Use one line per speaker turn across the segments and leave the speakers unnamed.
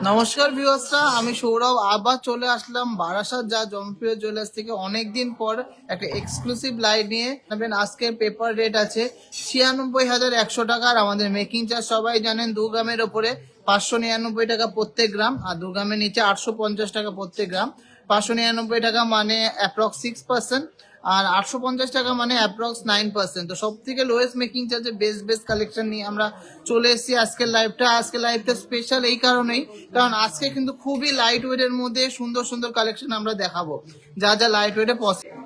নমস্কার ভিউয়ার্সরা, আমি সৌরভ আবার চলে আসলাম বারাসাত যা জনপ্রিয় জুয়েলার্স থেকে অনেকদিন পর একটা এক্সক্লুসিভ লাইভ নিয়ে। আজকের পেপার রেট আছে 96,100 টাকা। আর আমাদের মেকিং চার্জ সবাই জানেন 2 গ্রামের ওপরে 599 টাকা প্রত্যেক গ্রাম, আর 2 গ্রামের নিচে 850 টাকা প্রত্যেক গ্রাম। 599 টাকা মানে অ্যাপ্রক্স 6%, আর 850 টাকা মানে অ্যাপ্রক্স 9%। তো সব থেকে লোয়েস্ট মেকিং চার্জে বেস্ট কালেকশন নিয়ে আমরা চলে এসেছি আজকের লাইভটা স্পেশাল এই কারণেই, কারণ আজকে কিন্তু খুবই লাইট ওয়েটের মধ্যে সুন্দর কালেকশন আমরা দেখাবো, যা লাইট ওয়েটে পসিবল।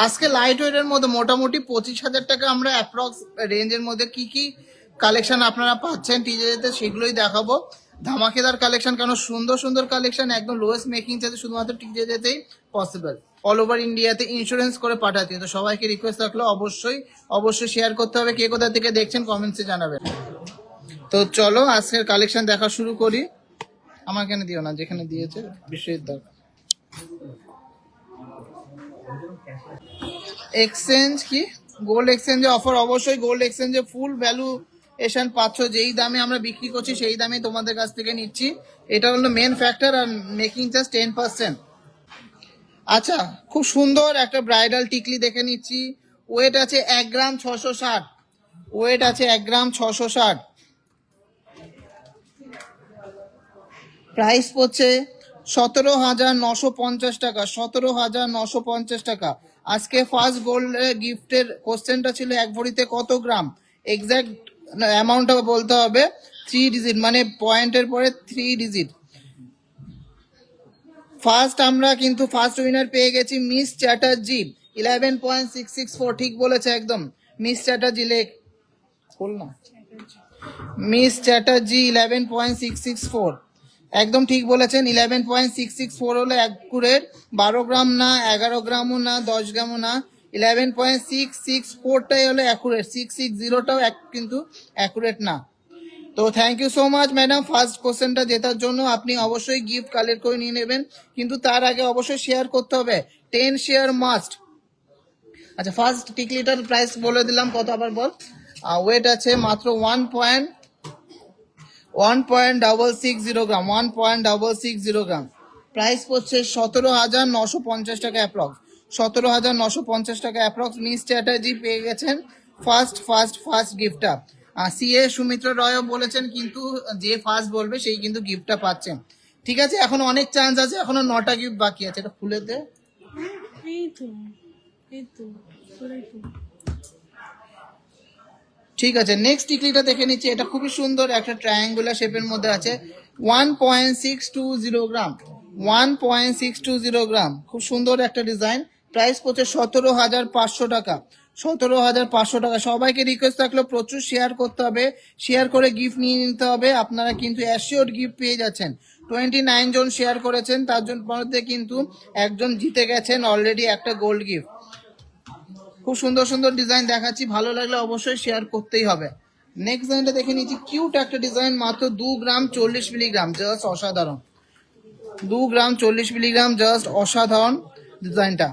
আজকে লাইট ওয়েটের মধ্যে মোটামুটি 25,000 টাকা আমরা অ্যাপ্রক্স রেঞ্জের মধ্যে কি কি কালেকশন আপনারা পাচ্ছেন টিজেতে সেগুলোই দেখাবো। ধামাকেদার কালেকশন, কারণ সুন্দর কালেকশন একদম লোয়েস্ট মেকিং চার্জে শুধুমাত্র টিজেতেই পসিবল। অল ওভার ইন্ডিয়াতে ইন্স্যুরেন্স করে পাঠাতে। তো সবাইকে রিকোয়েস্ট রাখলো অবশ্যই শেয়ার করতে হবে। কে কোথা থেকে দেখছেন কমেন্টসে জানাবেন। তো চলো আজকের কালেকশন দেখা শুরু করি। আমার কেন দিও না, যেখানে দিয়েছে বিশ্বের দরকার। এক্সচেঞ্জ কি গোল্ড এক্সচেঞ্জে অফার, অবশ্যই গোল্ড এক্সচেঞ্জে ফুল ভ্যালুয়েশন পাচ্ছ। যেই দামে আমরা বিক্রি করছি সেই দামে তোমাদের কাছ থেকে নিচ্ছি, এটা হলো মেন ফ্যাক্টর। আর মেকিং চার্জ 10%। আচ্ছা, খুব সুন্দর একটা ব্রাইডাল টিকলি দেখে নিচ্ছি। ওয়েট আছে 1 গ্রাম 660। ওয়েট আছে 1 গ্রাম 660। প্রাইস পড়ছে 17,950 টাকা। 17,950 টাকা। আজকে ফার্স্ট গোল্ড গিফটের কোশ্চেনটা ছিল 1 ভরিতে কত গ্রাম। এক্সাক্ট অ্যামাউন্টটা বলতে হবে। 3 ডিজিট মানে পয়েন্টের পরে 3 ডিজিট। আমরা কিন্তু ফার্স্ট উইনার পেয়ে গেছি মিস চ্যাটার্জি 11.664। ঠিক বলেছে একদম। মিস চ্যাটার্জি মিস চ্যাটার্জি 11.664 একদম ঠিক বলেছেন। 11.664 হলো অ্যাকুরেট। 12 গ্রাম না, 11 গ্রামও না, 10 গ্রামও না। 11.664টাই হলো অ্যাকুরেট। 660টাও কিন্তু অ্যাকুরেট না। তো thank you so much madam first কোশ্চেনটা জেতার জন্য। আপনি অবশ্যই গিফট কালেক্ট করে নিয়ে নেবেন, কিন্তু তার আগে অবশ্যই শেয়ার করতে হবে। 10 শেয়ার মাস্ট। আচ্ছা, ফার্স্ট টিকলিটার প্রাইস বলে দিলাম কত, আবার বল। ওয়েট আছে মাত্র 1.660 গ্রাম। 1.660 গ্রাম। প্রাইস পড়ছে 17,950 টাকা অ্যাপ্রক্স। 17,950 টাকা অ্যাপ্রক্স। মিস চ্যাটার্জি পেয়ে গেছেন ফার্স্ট গিফটটা। সিএ সুমিত্রা রয়ও বলেছেন, কিন্তু যে ফার্স্ট বলবে সেই কিন্তু গিফটটা পাচ্ছেন। ঠিক আছে, এখন অনেক চান্স আছে, এখনো 9টা গিফট বাকি আছে। এটা খুলে দে। ঠিক আছে, নেক্সট টিকলিটা দেখে নিচ্ছি। এটা খুবই সুন্দর একটা ট্রায়াঙ্গুলার শেপের মধ্যে আছে। 1.620 গ্রাম। 1.620 গ্রাম, খুব সুন্দর একটা ডিজাইন। প্রাইস পড়ছে 17,500 টাকা। 17,500 টাকা। সবাইকে রিকোয়েস্ট থাকলো প্রচুর শেয়ার করতে হবে, শেয়ার করে গিফট নিয়ে নিতে হবে। আপনারা কিন্তু অ্যাসিওর গিফট পেয়ে যাচ্ছেন। 29 জন শেয়ার করেছেন, তার জন্য মধ্যে কিন্তু একজন জিতে গেছেন অলরেডি একটা গোল্ড গিফট। খুব সুন্দর ডিজাইন দেখাচ্ছি, ভালো লাগলে অবশ্যই শেয়ার করতেই হবে। নেক্সট ডিজাইনটা দেখে নিচ্ছি। কিউট একটা ডিজাইন, মাত্র 2 গ্রাম 40 মিলিগ্রাম, জাস্ট অসাধারণ। 2 গ্রাম 40 মিলিগ্রাম, জাস্ট অসাধারণ ডিজাইনটা।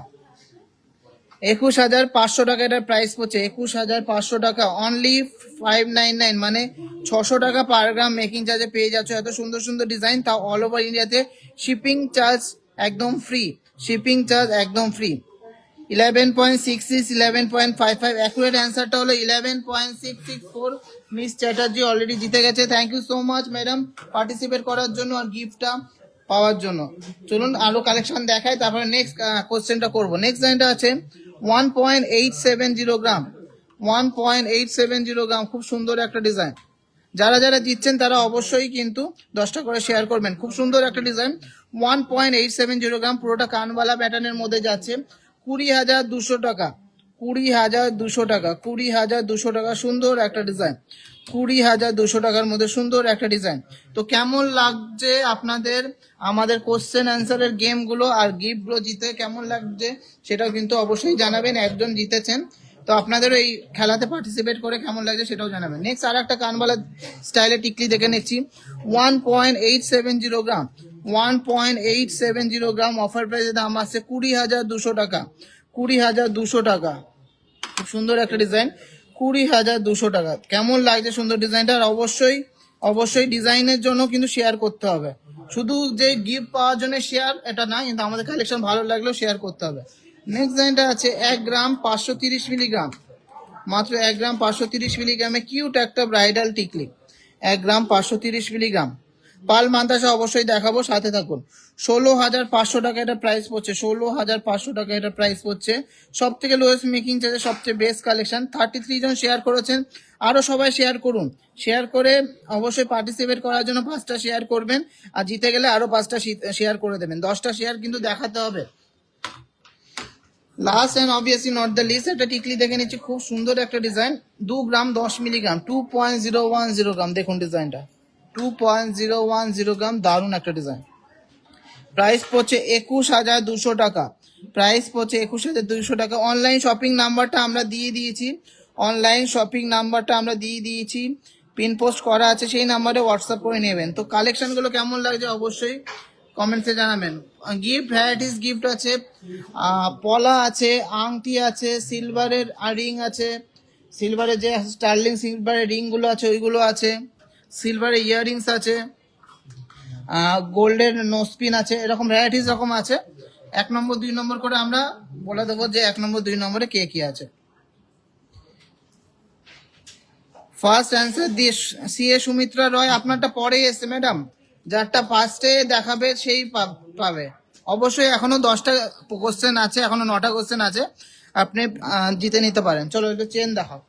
21,500 টাকা এটার প্রাইস পড়ছে। 21,500 টাকা। অনলি 599 মানে 600 টাকা পার গ্রাম মেকিং চার্জে পেয়ে যাচ্ছ এত সুন্দর ডিজাইন, তাও অল ওভার ইন্ডিয়াতে। শিপিং চার্জ একদম ফ্রি। 11.66, 11.55। অ্যাকুরেট অ্যান্সারটা হলো 11.664। মিস চ্যাটার্জি অলরেডি জিতে গেছে। Thank you so much madam participate করার জন্য আর গিফটটা পাওয়ার জন্য। চলুন আরো কালেকশন দেখাই, তারপরে নেক্সট কোশ্চেনটা করবো। নেক্সট ডিজাইনটা আছে 1.870 গ্রাম। 1.870 গ্রাম, খুব সুন্দর একটা ডিজাইন। যারা জিতছেন তারা অবশ্যই কিন্তু 10টা করে শেয়ার করবেন। খুব সুন্দর একটা ডিজাইন। 1.870 গ্রাম, পুরোটা কানওয়ালা প্যাটার্নের মধ্যে যাচ্ছে। 20,200 টাকা। 20,200 টাকা। 20,200 টাকা। সুন্দর একটা ডিজাইন। 20,200 টাকার মধ্যে সুন্দর একটা ডিজাইন। তো কেমন লাগছে আপনাদের আমাদের কোশ্চেন অ্যান্সারের গেমগুলো আর গিফটগুলো জিতে কেমন লাগছে সেটাও কিন্তু অবশ্যই জানাবেন। একজন জিতেছেন, তো আপনাদের এই খেলাতে পার্টিসিপেট করে কেমন লাগছে সেটাও জানাবেন। নেক্সট আর একটা কানবালা স্টাইলে টিকলি দেখে নিচ্ছি। 1.870 গ্রাম। 1.870 গ্রাম। অফার প্রাইসের দাম আছে 20,200 টাকা। 20,200 টাকা। খুব সুন্দর একটা ডিজাইন। 20,200 টাকা। কেমন লাগছে সুন্দর ডিজাইনটা, আর অবশ্যই অবশ্যই ডিজাইনের জন্য কিন্তু শেয়ার করতে হবে, শুধু যে গিফট পাওয়ার জন্য শেয়ার এটা না, কিন্তু আমাদের কালেকশন ভালো লাগলেও শেয়ার করতে হবে। নেক্সট ডিজাইনটা আছে 1 গ্রাম 530 মিলিগ্রাম, মাত্র 1 গ্রাম 530 মিলিগ্রামে কিউট একটা ব্রাইডাল টিকলি। 1 গ্রাম 530 মিলিগ্রাম, পাল মান্তাসা অবশ্যই দেখাবো, সাথে থাকুন। 16,500 টাকা এটা প্রাইস পড়ছে, 16,500 টাকা এটা প্রাইস পড়ছে। সব থেকে লোয়েস্ট মেকিং চার্জে সবচেয়ে বেস্ট কালেকশন। 33 জন শেয়ার করেছেন, আরো সবাই শেয়ার করুন। শেয়ার করে অবশ্যই পার্টিসিপেট করার জন্য 5টা শেয়ার করবেন, আর জিতে গেলে আরো 5টা শেয়ার করে দেবেন। 10টা শেয়ার কিন্তু দেখাতে হবে। Last and obviously not the least, একটা টিকলি দেখে নিচ্ছি, খুব সুন্দর একটা ডিজাইন। 2 গ্রাম 10 মিলিগ্রাম, 2.010 গ্রাম। দেখুন ডিজাইনটা 2.010 গ্রাম, দারুণ একটা ডিজাইন। প্রাইস পড়ছে 21,200 টাকা, প্রাইস পড়ছে 21,200 টাকা। অনলাইন শপিং নাম্বারটা আমরা দিয়ে দিয়েছি, অনলাইন শপিং নাম্বারটা আমরা দিয়ে দিয়েছি, পিন পোস্ট করা আছে, সেই নাম্বারে হোয়াটসঅ্যাপ করে নেবেন। তো কালেকশনগুলো কেমন লাগছে অবশ্যই কমেন্টসে জানাবেন। গিফট ভ্যারাইটিস গিফট আছে, পলা আছে, আংটি আছে, সিলভারের রিং আছে, সিলভারের যে স্টার্লিং সিলভারের রিংগুলো আছে ওইগুলো আছে, সিলভারের ইয়াররিংস আছে, গোল্ডের নোসপিন আছে, এরকম ভ্যারাইটিস রকম আছে। 1 নম্বর 2 নম্বর করে আমরা বলে দেবো যে 1 নম্বর 2 নম্বরে কে কি আছে। ফার্স্ট অ্যান্সার দিয়ে সিএ সুমিত্রা রয়, আপনারটা পরেই এসছে ম্যাডাম, যারটা ফার্স্টে দেখাবে সেই পাবে। অবশ্যই এখনো 10টা কোশ্চেন আছে, এখনো 9টা কোশ্চেন আছে, আপনি জিতে নিতে পারেন। চলো একটু চেন দেখাও।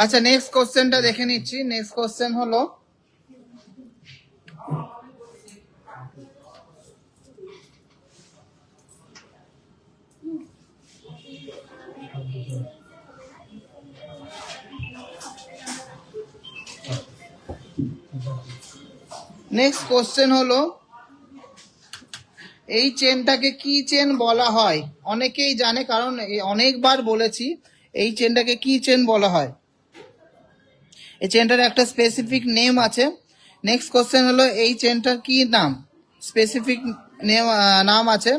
আচ্ছা নেক্সট কোশ্চেনটা দেখে নিচ্ছি। নেক্সট কোশ্চেন হলো নেক্সট কোশ্চেন হলো এই চেনটাকে কি চেন বলা হয়? অনেকেই জানে, কারণ অনেকবার বলেছি এই চেনটাকে কি চেন বলা হয়। এই চেনটার একটা স্পেসিফিক নেম আছে। নেক্সট কোশ্চেন হলো এই চেনটার কি নাম, স্পেসিফিক নেম নাম আছে।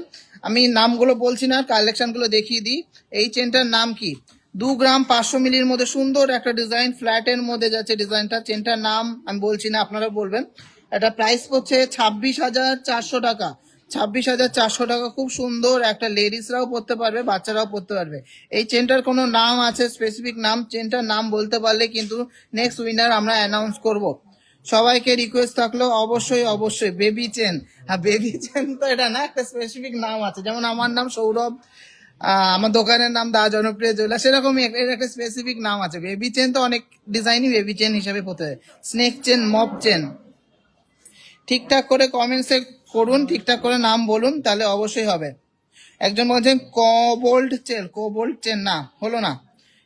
আমি নামগুলো বলছি না, কালেকশনগুলো দেখিয়ে দিই। এই চেনটার নাম কি? 2 গ্রাম 500 মিলির মধ্যে সুন্দর একটা ডিজাইন, ফ্ল্যাটের মধ্যে যাচ্ছে ডিজাইনটা। চেনটার নাম আমি বলছি না, আপনারা বলবেন। এটা প্রাইস পড়ছে 26,400 টাকা, 26,400 টাকা। খুব সুন্দর একটা, লেডিসরাও পরতে পারবে, বাচ্চারাও পরতে পারবে। এই চেনটার কোনো নাম আছে, স্পেসিফিক নাম। চেনটার নাম বলতে পারলে কিন্তু নেক্সট উইনার আমরা অ্যানাউন্স করব। সবাইকে রিকোয়েস্ট থাকলো অবশ্যই অবশ্যই বেবি চেন। হ্যাঁ বেবি চেন তো এটা না, একটা স্পেসিফিক নাম আছে। যেমন আমার নাম সৌরভ, আমার দোকানের নাম দা জনপ্রিয় জুয়েলার্স, সেরকমই এর একটা স্পেসিফিক নাম আছে। বেবি চেন তো অনেক ডিজাইনই বেবি চেন হিসেবে পড়তে হয়। Snake chain, mop chain. ঠিকঠাক করে কমেন্টসে করুন, ঠিকঠাক করে নাম বলুন, তাহলে অবশ্যই হবে। একজন বলছেন কোবোল্ট চেন, কোবোল্ট চেন না, হলো না।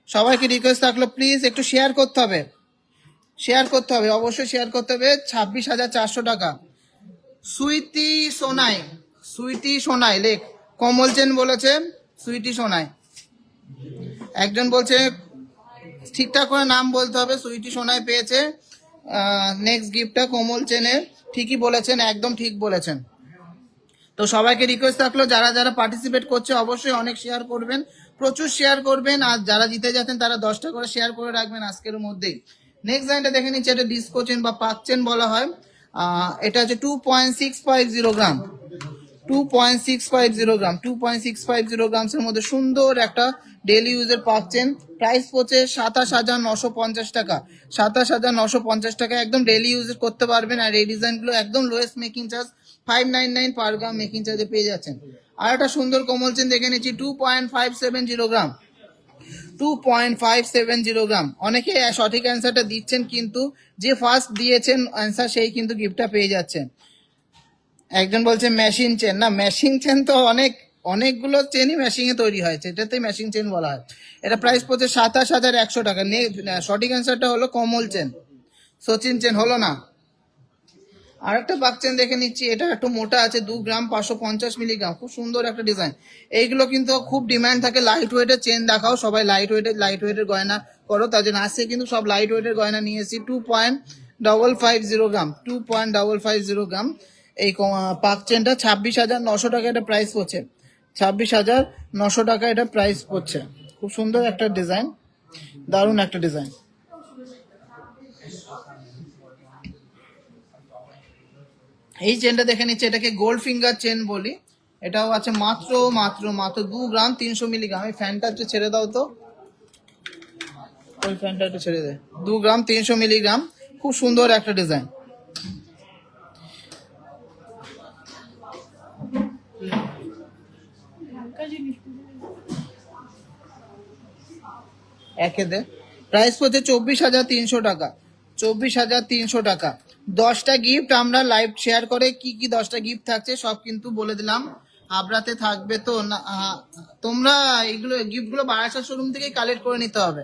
সবাইকে রিকোয়েস্ট থাকলো প্লিজ একটু শেয়ার করতে হবে, শেয়ার করতে হবে, অবশ্যই শেয়ার করতে হবে। 26,400 টাকা। সুইটি সোনাই, সুইটি সোনাই লেখ, কমল চেন বলেছে, সুইটি সোনাই। একজন বলছে ঠিকঠাক করে নাম বলতে হবে। সুইটি সোনাই পেয়েছে নেক্সট গিফটটা কমল চেনের। ঠিকই বলেছেন, একদম ঠিক বলেছেন। তো সবাইকে রিকোয়েস্ট থাকলো যারা যারা পার্টিসিপেট করছে অবশ্যই অনেক শেয়ার করবেন, প্রচুর শেয়ার করবেন। আর যারা জিতে যাচ্ছেন তারা 10টা করে শেয়ার করে রাখবেন আজকের মধ্যেই। নেক্সট লাইনটা দেখে নিচ্ছি, এটা ডিসকো চেন বা পাক চেন বলা হয়। এটা হচ্ছে 2.650 গ্রাম, 2.650 গ্রাম, 2.650 গ্রামসের মধ্যে সুন্দর একটা ডেলি ইউজের পাক চেন। প্রাইস পড়ছে 27,950 টাকা, 27,950 টাকা। একদম ডেলি ইউজ করতে পারবেন। আর এই ডিজাইনগুলো একদম লোয়েস্ট মেকিং চার্জ 599 পার গ্রাম মেকিং চার্জে পেয়ে যাচ্ছেন। আর একটা সুন্দর কোমল চেন দেখে নিচ্ছি, 2.570 গ্রাম, 2.570 গ্রাম। অনেকে সঠিক অ্যান্সারটা দিচ্ছেন, কিন্তু যে ফার্স্ট দিয়েছেন অ্যান্সার সেই কিন্তু গিফটটা পেয়ে যাচ্ছেন। একজন বলছে মেশিন চেন, না মেশিন চেন তো অনেকগুলো চেনই মেশিনে তৈরি হয়েছে, এটাতেই মেশিন চেন বলা হয়। এটা প্রাইস পড়ছে 27,100 টাকা। সঠিক অ্যান্সারটা হলো কমল চেন, সচিন চেন হলো না। আর একটা বাক চেন দেখে নিচ্ছি, এটা একটু মোটা আছে, 2 গ্রাম 550 মিলিগ্রাম, খুব সুন্দর একটা ডিজাইন। এইগুলো কিন্তু খুব ডিমান্ড থাকে, লাইট ওয়েটের চেন দেখাও, সবাই লাইট ওয়েটের গয়না করো। তার জন্য আসছে কিন্তু সব লাইট ওয়েটের গয়না নিয়ে এসেছি। 2.550 গ্রাম, 2.550 গ্রাম। এই পাক চেনটা 26,900 টাকা এটা প্রাইস পড়ছে। 26,900 টাকা এটা প্রাইস পড়ছে। খুব সুন্দর একটা ডিজাইন, দারুণ একটা ডিজাইন। এই চেনটা দেখে নিচ্ছে, এটাকে গোল্ড ফিঙ্গার চেন বলি। এটাও আছে মাত্র মাত্র মাত্র 2 গ্রাম 300 মিলিগ্রাম। এই ফ্যানটা একটু ছেড়ে দাও তো, ওই ফ্যানটা একটু ছেড়ে দে। 2 গ্রাম 300 মিলিগ্রাম, খুব সুন্দর একটা ডিজাইন। একে দে। প্রাইস পড়ছে 24,300 টাকা। 24,300 টাকা। 10টা গিফট আমরা লাইভ শেয়ার করে কি কি 10টা গিফট থাকছে সব কিন্তু বলে দিলাম। হাবড়াতে থাকবে তো না, তোমরা এগুলো গিফটগুলো বারাসাত শোরুম থেকেই কালেক্ট করে নিতে হবে।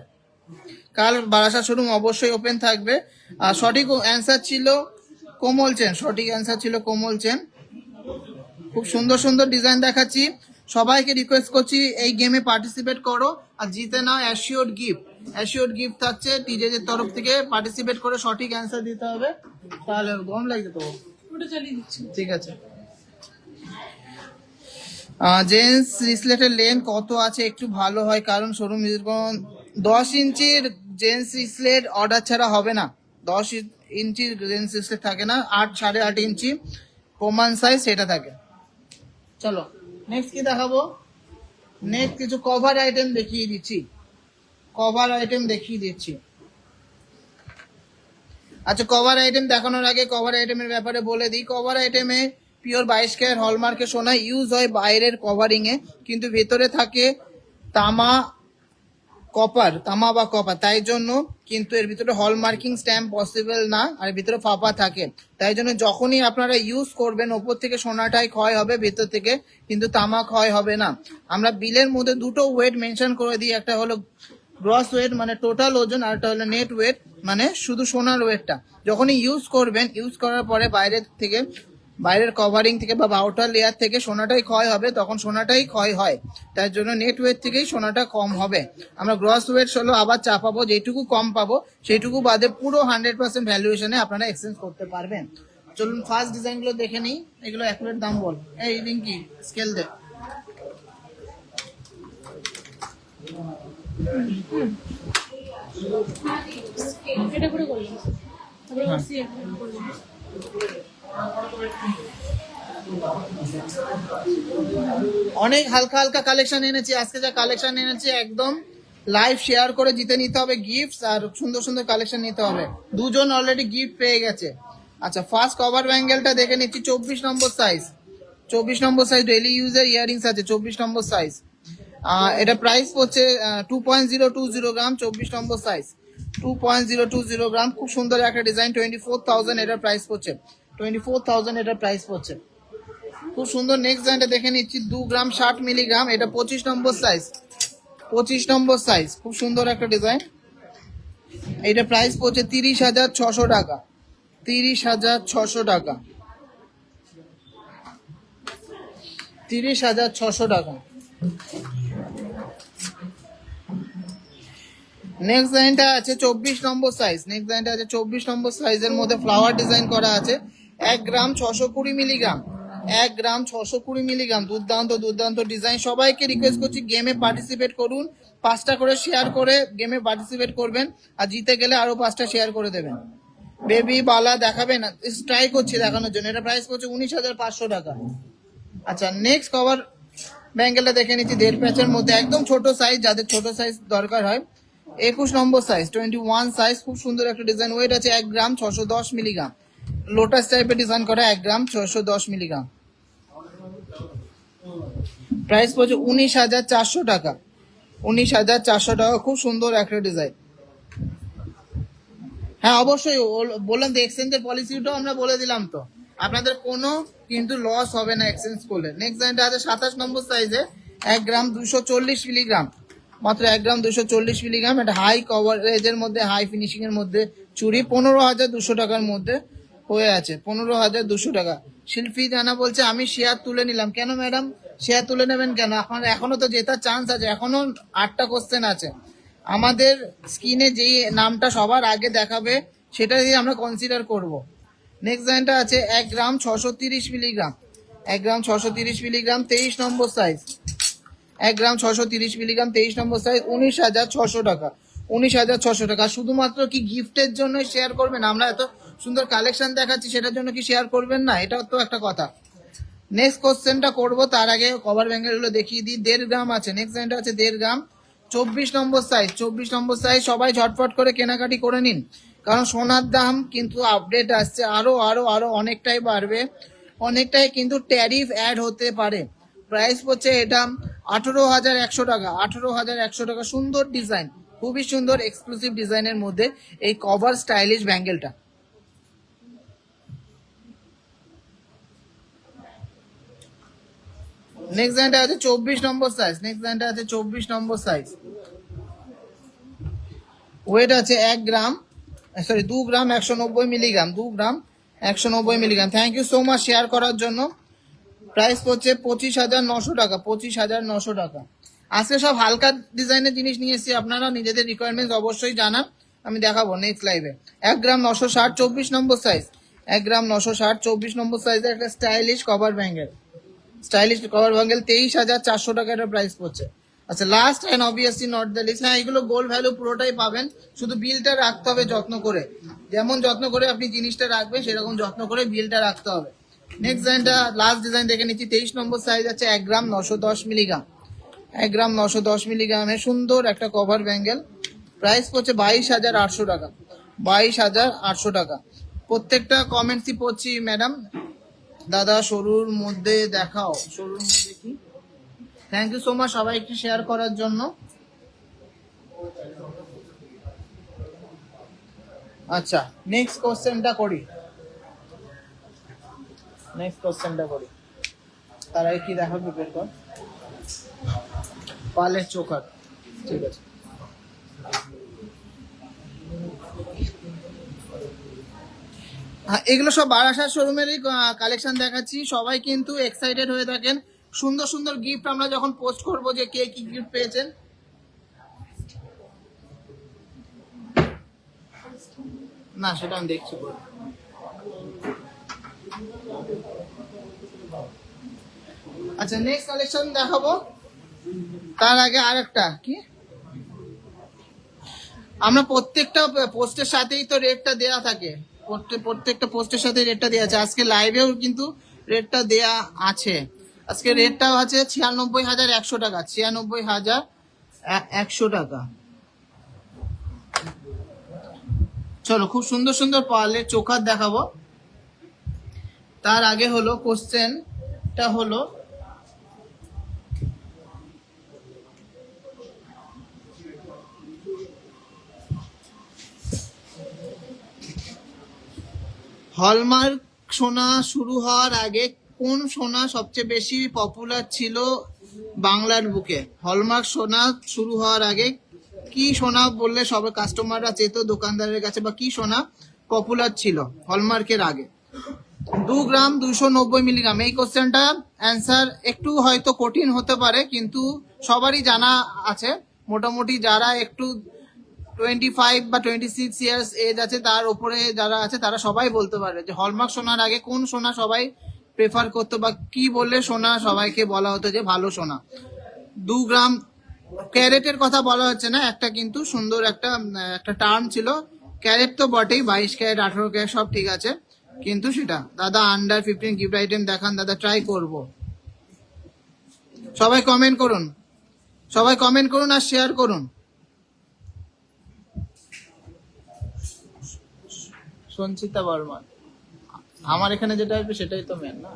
কাল বারাসাত শোরুম অবশ্যই ওপেন থাকবে। আর সঠিক অ্যান্সার ছিল কোমল চেন, সঠিক অ্যান্সার ছিল কোমল চেন। খুব সুন্দর সুন্দর ডিজাইন দেখাচ্ছি, সবাইকে রিকোয়েস্ট করছি এই গেমে পার্টিসিপেট করো আর জিতে নাও অ্যাসিওর গিফট। অ্যাসিওর গিফট থাকছে টিজেদের তরফ থেকে, পার্টিসিপেট করে সঠিক অ্যান্সার দিতে হবে। তাহলে গরম লাগছে তো, ওটা চালিয়ে দিচ্ছি, ঠিক আছে। জেন্টস রিসলেটের লেন কত আছে একটু ভালো হয়, কারণ শোরুম 10 ইঞ্চির জেন্টস রিসলেট অর্ডার ছাড়া হবে না। 10 ইঞ্চির জেন্টস রিসলেট থাকে না, 8.5 ইঞ্চি প্রমাণ সাইজ সেটা থাকে। চলো নেক্সট কি দেখাবো, নেক্সট কিছু কভার আইটেম দেখিয়ে দিচ্ছি, কভার আইটেম দেখিয়ে দিচ্ছি। আচ্ছা, কভার আইটেম দেখানোর আগে কভার আইটেমের ব্যাপারে বলে দিই। কভার আইটেমে পিওর 22 ক্যারেট হলমার্কের সোনা ইউজ হয় বাইরের কভারিং এ, কিন্তু ভেতরে থাকে তামা কপার, তামা বা কপার, তাই জন্য কিন্তু এর ভিতরে হলমার্কিং স্ট্যাম্প পসিবল না, আর ভিতরে ফাঁপা থাকে। তাই জন্য যখনই আপনারা ইউজ করবেন ওপর থেকে সোনাটাই ক্ষয় হবে, ভেতর থেকে কিন্তু তামা ক্ষয় হবে না। আমরা বিলের মধ্যে দুটো ওয়েট মেনশন করে দিই, একটা হলো গ্রস ওয়েট মানে টোটাল ওজন, আর একটা হলো নেট ওয়েট মানে শুধু সোনার ওয়েটটা। যখনই ইউজ করবেন, ইউজ করার পরে বাইরের কভারিং থেকে বা আউটার লেয়ার থেকে সোনাটাই ক্ষয় হবে, তখন সোনাটাই ক্ষয় হয়। তাই জন্য নেট ওয়েট থেকেই সোনাটা কম হবে। আমরা গ্রস ওয়েট হলো আবার চাপাবো, যেটুকু কম পাবো সেইটুকু বাদে পুরো 100% ভ্যালুয়েশনে আপনারা এক্সচেঞ্জ করতে পারবেন। চলুন ফার্স্ট ডিজাইন গুলো দেখে নিই। এগুলো অ্যাকুরেট দাম বল, এই রিঙ্কি স্কেল দে। এটা করে করলাম, তারপরে ওসি করলাম। অনেক হালকা হালকা কালেকশন এনেছি আজকে, যা কালেকশন এনেছি একদম লাইভ শেয়ার করে জিতে নিতে হবে গিফটস, আর সুন্দর সুন্দর কালেকশন নিতে হবে। দুজন অলরেডি গিফট পেয়ে গেছে। আচ্ছা, ফার্স্ট কভার ব্যাঙ্গেলটা দেখে নিচ্ছি, 24 number size. 24 number size daily ইউজের ইয়ারিংস আছে, 24 নম্বর সাইজ। এটা প্রাইস পড়ছে 2.020 গ্রাম, 24 নম্বর সাইজ, 2.020 গ্রাম। খুব সুন্দর একটা ডিজাইন, 24,000 এটার প্রাইস পড়ছে, 24,000 এটার প্রাইস পড়ছে। খুব সুন্দর নেক্সট ডিজাইনটা দেখে নিচ্ছি, 2 গ্রাম 60 মিলিগ্রাম, এটা 25 নম্বর সাইজ, 25 নম্বর সাইজ। খুব সুন্দর একটা ডিজাইন, এটা প্রাইস পড়ছে 30,600 টাকা, 30,600 টাকা, 30,600 টাকা। নেক্সট ডিজাইনটা আছে 24 নম্বর সাইজ, নেক্সট ডিজাইনটা আছে 24 নম্বর সাইজের মধ্যে ফ্লাওয়ার ডিজাইন করা আছে, 1 গ্রাম 620 মিলিগ্রাম, 1 গ্রাম 620 মিলিগ্রাম। দুর্দান্ত দুর্দান্ত ডিজাইন। সবাইকে রিকোয়েস্ট করছি গেমে পার্টিসিপেট করুন, 5টা করে শেয়ার করে গেমে পার্টিসিপেট করবেন, আর জিতে গেলে আরো 5টা শেয়ার করে দেবেন। বেবি বালা দেখাবেন, ট্রাই করছি দেখানোর জন্য। এটা প্রাইস পড়ছে 19,500 টাকা। আচ্ছা, নেক্সট কভার ব্যাঙ্গেলটা দেখে নিচ্ছি, 1.5 প্যাচের মধ্যে একদম ছোট সাইজ, যাদের ছোট সাইজ দরকার হয়, 21 নম্বর সাইজ, 21 সাইজ। খুব সুন্দর একটা ডিজাইন, ওয়েট আছে 1 গ্রাম 610 মিলিগ্রাম, লোটাস টাইপের ডিজাইন করা, 1 গ্রাম 610 মিলিগ্রাম। প্রাইস পড়ছে 19,400 টাকা, 19,400 টাকা। খুব সুন্দর একটা ডিজাইন। হ্যাঁ অবশ্যই বললাম তো, এক্সচেঞ্জের পলিসিটাও আমরা বলে দিলাম তো, আপনাদের কোনো কিন্তু লস হবে না এক্সচেঞ্জ করলে। নেক্সট ডিজাইনটা আছে 27 নম্বর সাইজে, 1 গ্রাম 240 মিলিগ্রাম, মাত্র 1 গ্রাম 240 মিলিগ্রাম। এটা হাই কভারেজের মধ্যে, হাই ফিনিশিং এর মধ্যে চুড়ি, 15,200 টাকার মধ্যে হয়ে আছে, 15,200 টাকা। শিল্পী জানা বলছে আমি শেয়ার তুলে নিলাম। কেন ম্যাডাম শেয়ার তুলে নেবেন কেন? আপনার এখনো তো জেতার চান্স আছে, এখনো 8টা কোশ্চেন আছে। আমাদের স্ক্রিনে যেই নামটা সবার আগে দেখাবে সেটা দিয়ে আমরা কনসিডার করব। নেক্সট ডিজাইনটা আছে 1 গ্রাম 630 মিলিগ্রাম, 1 গ্রাম 630 মিলিগ্রাম, 23 নম্বর সাইজ, 1 গ্রাম 630 মিলিগ্রাম, 23 নম্বর সাইজ, 19,600 টাকা, 19,600 টাকা। শুধুমাত্র কি গিফটের জন্য শেয়ার করবেন? আমরা এত সুন্দর কালেকশন দেখাচ্ছি, সেটার জন্য কি শেয়ার করবেন না? এটাও তো একটা কথা। নেক্সট কোশ্চেনটা করবো তার আগে কভার ব্যাঙ্গেল গুলো দেখিয়ে দিই। 1.5 গ্রাম আছে, নেক্সট ডিজাইনটা আছে 1.5 গ্রাম, 24 নম্বর সাইজ, 24 নম্বর সাইজ। সবাই ঝটফট করে কেনাকাটি করে নিন, কারণ সোনার দাম কিন্তু আপডেট আসছে, আরো আরো আরো অনেকটাই বাড়বে, অনেকটাই কিন্তু ট্যারিফ অ্যাড হতে পারে। প্রাইস পড়ছে এটা 18,100 টাকা, 18,100 টাকা। সুন্দর ডিজাইন, খুবই সুন্দর এক্সক্লুসিভ ডিজাইনের মধ্যে এই কভার স্টাইলিশ ব্যাঙ্গেলটা। নেক্সট ডিজাইনটা আছে 24 নম্বর সাইজ, নেক্সট ডিজাইনটা আছে 24 নম্বর সাইজ। ওয়েট আছে 1 gram, sorry 2 gram 190 milligram, 2 gram 190 milligram. Thank you so much share করার জন্য। প্রাইস পড়ছে 25,900 টাকা, 25,900 টাকা। আজকে সব হালকা ডিজাইনের জিনিস নিয়ে এসেছি, আপনারা নিজেদের রিকোয়ারমেন্ট অবশ্যই জানান, আমি দেখাবো নেক্সট লাইভে। 1 গ্রাম 960, 24 নম্বর সাইজ, 1 গ্রাম 960, 24 নম্বর সাইজের একটা stylish cover bangle, stylish cover bangle, 23,400 টাকা এটা প্রাইস পড়ছে। আচ্ছা, last and obviously not the least, হ্যাঁ এগুলো গোল্ড ভ্যালু পুরোটাই পাবেন, শুধু বিলটা রাখতে হবে যত্ন করে। যেমন যত্ন করে আপনি জিনিসটা রাখবেন, সেরকম যত্ন করে বিলটা রাখতে হবে। নেক্সট ডিজাইনটা, লাস্ট ডিজাইন দেখে নিচ্ছি। 23 নম্বর সাইজ আছে, 1 গ্রাম 910 মিলিগ্রাম, 1 গ্রাম 910 মিলিগ্রামের সুন্দর একটা কভার ব্যাঙ্গেল। প্রাইস পড়ছে 22,800 টাকা, 22,800 টাকা। প্রত্যেকটা কমেন্টসই পড়ছি ম্যাডাম। দাদা সরুর মধ্যে দেখাও, সরুর মধ্যে কি? থ্যাংক ইউ সো মাচ সবাই একটু শেয়ার করার জন্য। আচ্ছা, নেক্সট কোশ্চেনটা করি, নেক্সট কোশ্চেনটা করি। তার আগে কি দেখো, প্রিপেয়ার কর। পালের চোকার, ঠিক আছে। হ্যাঁ, এগুলো সব বারাসাত শোরুমেরই কালেকশন দেখাচ্ছি। সবাই কিন্তু এক্সাইটেড হয়ে থাকেন, সুন্দর সুন্দর গিফট আমরা যখন পোস্ট করব যে কে কি গিফট পেয়েছেন। না সেটা আমি দেখছি পরে। আচ্ছা, নেক্সট কালেকশন দেখাবো, তার আগে আরেকটা কি, আমরা প্রত্যেকটা পোস্টের সাথেই তো রেটটা দেয়া থাকে, প্রত্যেকটা পোস্টের সাথে রেটটা দেওয়া আছে। আজকে লাইভেও কিন্তু রেটটা দেয়া আছে। আজকে রেটটাও আছে 96,100 টাকা, 96,100 টাকা। চলো, খুব সুন্দর সুন্দর পার্লের চোকার দেখাবো। তার আগে হলো কোশ্চেনটা হলো, হলমার্ক সোনা শুরু হওয়ার আগে কোন সোনা সবচেয়ে বেশি পপুলার ছিল বাংলার বুকে? হলমার্ক সোনা শুরু হওয়ার আগে কি সোনা বললে সবাই কাস্টমাররা চেত দোকানদারের কাছে, বা কি সোনা পপুলার ছিল হলমার্কের আগে? 2 গ্রাম 290 মিলিগ্রাম। এই কোশ্চেনটা অ্যান্সার একটু হয়তো কঠিন হতে পারে, কিন্তু সবারই জানা আছে। মোটামুটি যারা একটু 25 বা 26 ইয়ার্স এজ আছে, তার উপরে যারা আছে তারা সবাই বলতে পারে যে হলমার্ক সোনার আগে কোন সোনা সবাই প্রেফার করতো, বা কি বললে সোনা সবাইকে বলা হতো যে ভালো সোনা। 2 গ্রাম, ক্যারেটের কথা বলা হচ্ছে না, একটা কিন্তু সুন্দর একটা টার্ম ছিল। ক্যারেট তো বটেই, 22 ক্যারেট 18 ক্যারেট সব ঠিক আছে, কিন্তু সেটা দাদা আন্ডার 15 গিফট আইটেম দেখান দাদা, ট্রাই করব। সবাই কমেন্ট করুন, সবাই কমেন্ট করুন আর শেয়ার করুন। সঞ্চিতা বর্মন, আমার এখানে যেটা আসবে সেটাই তো মেন না।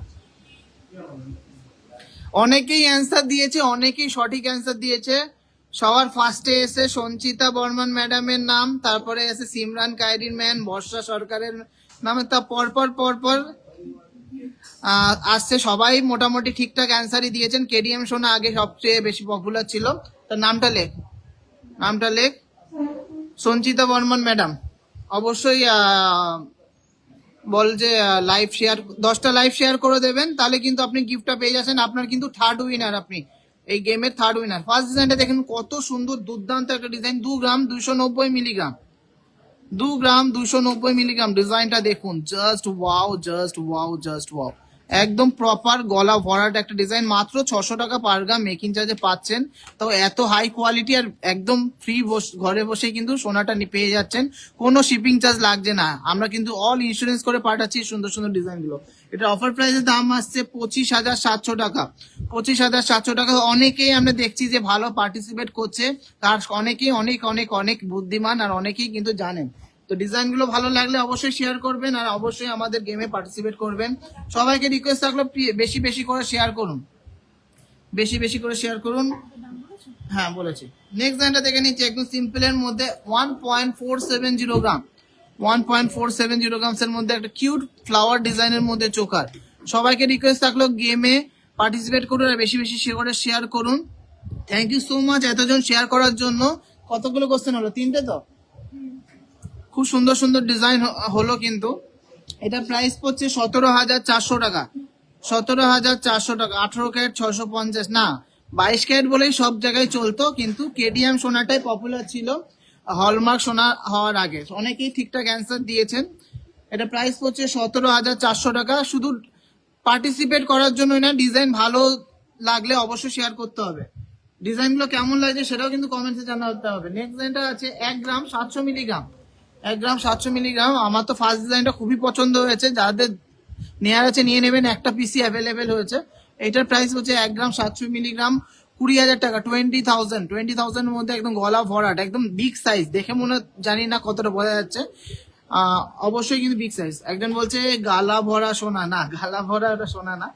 অনেকেই অ্যান্সার দিয়েছে, অনেকেই সঠিক অ্যান্সার দিয়েছে। সবার ফার্স্টে এসে সঞ্চিতা বর্মন ম্যাডামের নাম, তারপরে এসে সিমরান কায়রির ম্যান, বর্ষা সরকারের নামে, তা পরপর পরপর আসছে। সবাই মোটামুটি ঠিকঠাক অ্যান্সারই দিয়েছেন। কেডিএম সোনা আগে সবচেয়ে বেশি পপুলার ছিল। তার নামটা লেখ, নামটা লেখ, সঞ্চিতা বর্মন ম্যাডাম। অবশ্যই বল যে লাইভ শেয়ার, 10টা লাইভ শেয়ার করে দেবেন, তাহলে কিন্তু আপনি গিফটটা পেয়ে যাচ্ছেন। আপনার কিন্তু থার্ড উইনার, আপনি এই গেমের থার্ড উইনার। ফার্স্ট ডিজাইনটা দেখেন কত সুন্দর দুর্দান্ত একটা ডিজাইন, 2 গ্রাম 290 মিলিগ্রাম, 2 গ্রাম 290 মিলিগ্রাম। ডিজাইনটা দেখুন, just wow, just wow, just wow. একদম প্রপার গলা ভরাট একটা ডিজাইন, মাত্র 600 টাকা পার গ্রাম মেকিং চার্জে পাচ্ছেন। তো এত হাই কোয়ালিটি আর একদম ফ্রি ঘরে বসে কিন্তু সোনাটা পেয়ে যাচ্ছেন, কোনো শিপিং চার্জ লাগছে না। আমরা কিন্তু অল ইন্স্যুরেন্স করে পাঠাচ্ছি সুন্দর সুন্দর ডিজাইনগুলো। এটা অফার প্রাইসের দাম আসছে 25,700 টাকা। 25,700 টাকা। অনেকেই আমরা দেখছি যে ভালো পার্টিসিপেট করছে, তার অনেকেই অনেক অনেক অনেক বুদ্ধিমান আর অনেকেই কিন্তু জানেন। তো ডিজাইনগুলো ভালো লাগলে অবশ্যই শেয়ার করবেন আর অবশ্যই আমাদের গেমে পার্টিসিপেট করবেন। সবাইকে রিকোয়েস্ট থাকলো বেশি বেশি করে শেয়ার করুন, বেশি বেশি করে শেয়ার করুন। হ্যাঁ বলেছি। নেক্সট ডিজাইনটা দেখে নিচ্ছি, একদম সিম্পলের মধ্যে 1.470 গ্রাম। 1.470 গ্রামস এর মধ্যে একটা কিউট ফ্লাওয়ার ডিজাইনের মধ্যে চোকার। সবাইকে রিকোয়েস্ট থাকলো গেমে পার্টিসিপেট করুন আর বেশি বেশি করে শেয়ার করুন। থ্যাংক ইউ সো মাচ এতজন শেয়ার করার জন্য। কতগুলো কোশ্চেন হলো? 3টে। তো খুব সুন্দর সুন্দর ডিজাইন হলো কিন্তু। এটা প্রাইস পড়ছে 17,400 টাকা। 17,400 টাকা। 18 ক্যারেট 650 না, 22 ক্যারেট বলেই সব জায়গায় চলতো, কিন্তু কেডিএম সোনাটাই পপুলার ছিল হলমার্ক সোনা হওয়ার আগে। অনেকেই ঠিকঠাক অ্যান্সার দিয়েছেন। এটা প্রাইস পড়ছে 17,400 টাকা। শুধু পার্টিসিপেট করার জন্য না, ডিজাইন ভালো লাগলে অবশ্যই শেয়ার করতে হবে। ডিজাইনগুলো কেমন লাগছে সেটাও কিন্তু কমেন্টে জানাতে হবে। নেক্সট ডিজাইনটা আছে 1 গ্রাম 700 মিলিগ্রাম। 1 গ্রাম 700 মিলিগ্রাম। আমার তো ফার্স্ট ডিজাইনটা খুবই পছন্দ হয়েছে, যাদের নেয়ার আছে নিয়ে নেবেন, একটা পিসি অ্যাভেলেবেল হয়েছে। এটার প্রাইস হচ্ছে 1 গ্রাম 700 মিলিগ্রাম, 20,000 টাকা। 20,000 এর মধ্যে একদম গলা ভরাট, একদম বিগ সাইজ। দেখে মনে জানি না কতটা বোঝা যাচ্ছে, অবশ্যই কিন্তু বিগ সাইজ। একজন বলছে গালা ভরা সোনা, না গালা ভরা ওটা সোনা না,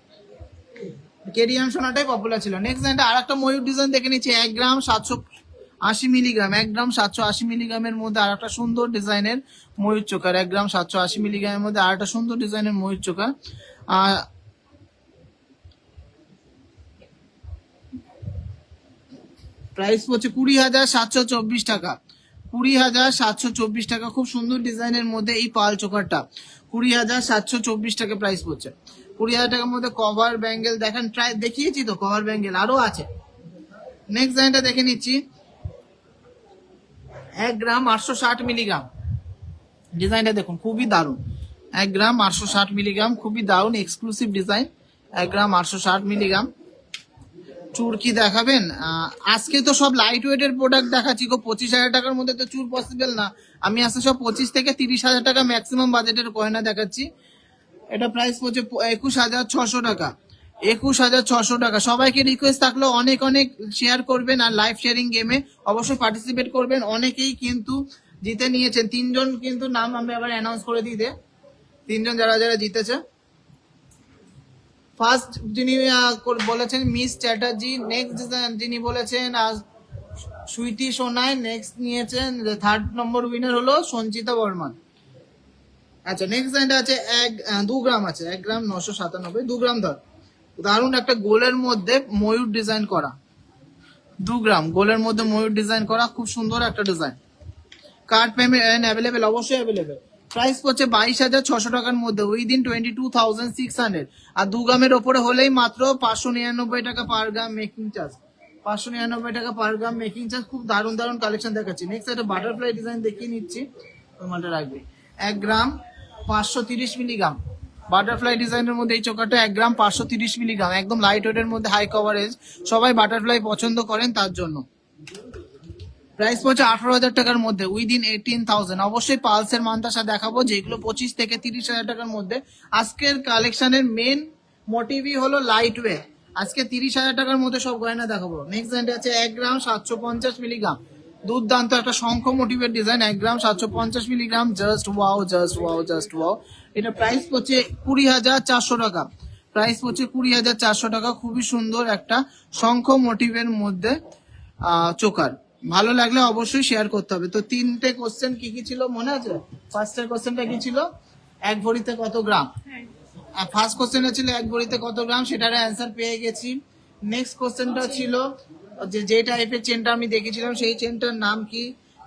কেডিএম সোনাটাই পপুলার ছিল। নেক্সট ডিজাইনটা আর একটা ময়ূর ডিজাইন দেখে নিচ্ছি, 1 গ্রাম 780 মিলিগ্রাম। 1 গ্রাম 780 মিলিগ্রামের মধ্যে আর একটা সুন্দর ডিজাইনের ময়ূর চোকার। 1 গ্রাম 780 মিলিগ্রামের মধ্যে আর একটা সুন্দর ডিজাইনের ময়ূর চোকার। প্রাইস পড়ছে 20,724 টাকা। 20,724 টাকা। খুব সুন্দর ডিজাইনের মধ্যে এই পাল চোকারটা 20,724 টাকা প্রাইস পড়ছে। 20,000 টাকার মধ্যে কভার ব্যাঙ্গেল দেখেন, ট্রাই দেখিয়েছি তো, কভার ব্যাঙ্গেল আরো আছে। নেক্সট ডিজাইনটা দেখে নিচ্ছি, 1 গ্রাম 860 মিলিগ্রাম। ডিজাইনটা দেখুন, খুবই দারুণ। 1 গ্রাম 860 মিলিগ্রাম, খুবই দারুণ এক্সক্লুসিভ ডিজাইন। 1 গ্রাম 860 মিলিগ্রাম। চুর কি দেখাবেন? আজকে তো সব লাইট ওয়েটের প্রোডাক্ট দেখাচ্ছি গো। 25,000 টাকার মধ্যে তো চুর পসিবল না। আমি আজকে সব 25 থেকে 30,000 টাকা ম্যাক্সিমাম বাজেটের গয়না দেখাচ্ছি। এটা প্রাইস পড়ছে 21,600 টাকা। 21,600 টাকা। সবাইকে রিকোয়েস্ট থাকলো অনেক অনেক শেয়ার করবেন আর লাইভ শেয়ারিং গেমে অবশ্যই পার্টিসিপেট করবেন। অনেকেই কিন্তু জিতে নিয়েছেন। 3জন কিন্তু নাম আমি আবার অ্যানাউন্স করে দিই দে, 3জন যারা যারা জিতেছে। ফার্স্ট যিনি বলেছেন মিস চ্যাটার্জি। নেক্সট যিনি বলেছেন সুইটি সোনাই। নেক্সট নিয়েছেন 3rd নম্বর উইনার হলো সঞ্চিতা বর্মন। আচ্ছা নেক্সট ডিজাইনটা আছে 2 গ্রাম আছে, 1 গ্রাম 997। 2 গ্রাম ধর, দারুণ একটা গোলের মধ্যে ময়ূর ডিজাইন করা। 2 গ্রাম গোলের মধ্যে ময়ূর ডিজাইন করা, খুব সুন্দর একটা ডিজাইন। কার্ড পেমেন্ট অ্যাভেলেবেল, অবশ্যই অ্যাভেলেবেল। প্রাইস পড়ছে 22,600 টাকার মধ্যে, উইদিন 22,600। আর 2 গ্রামের ওপরে হলেই মাত্র 599 টাকা পার গ্রাম মেকিং চার্জ। 599 টাকা পার গ্রাম মেকিং চার্জ। খুব দারুণ দারুণ কালেকশন দেখাচ্ছি। নেক্সট একটা বাটারফ্লাই ডিজাইন দেখিয়ে নিচ্ছি, তোমারটা রাখবে। 1 গ্রাম 530 মিলিগ্রাম। বাটারফ্লাই ডিজাইনের মধ্যে এই চোকাটা 1 গ্রাম 530 মিলিগ্রাম, একদম লাইট ওয়েটের মধ্যে হাই কভারেজ। সবাই বাটারফ্লাই পছন্দ করেন তার জন্য। প্রাইস পড়ছে 18,000 টাকার মধ্যে, উইদিন 18,000। অবশ্যই পালসের মানতাসা দেখাবো যেগুলো 25 থেকে 30,000 টাকার মধ্যে। আজকের কালেকশনের মেন মোটিভই হলো লাইট ওয়েট। আজকে 30,000 টাকার মধ্যে সব গয়না দেখাবো। নেক্সট ডিজাইনটা আছে 1 গ্রাম 750 মিলিগ্রাম। দুর্দান্ত একটা শঙ্খ মোটিভের ডিজাইন, 1 গ্রাম 750 milligram. Just wow, just wow, just wow. এটা প্রাইস পড়ছে 20,400 টাকা। প্রাইস পড়ছে 20,400 টাকা। খুবই সুন্দর একটা শঙ্খ মোটিভের মধ্যে চোকার। ভালো লাগলে অবশ্যই শেয়ার করতে হবে। তো 3টে কোশ্চেন কি কি ছিল মনে আছে? ফার্স্টের কোশ্চেনটা কি ছিল? 1 ভরিতে কত গ্রাম? ফার্স্ট কোশ্চেনটা ছিল 1 ভরিতে কত গ্রাম, সেটার অ্যান্সার পেয়ে গেছি। নেক্সট কোশ্চেনটা ছিল যে টাইপের চেনটা আমি দেখেছিলাম সেই চেনটার নাম কি?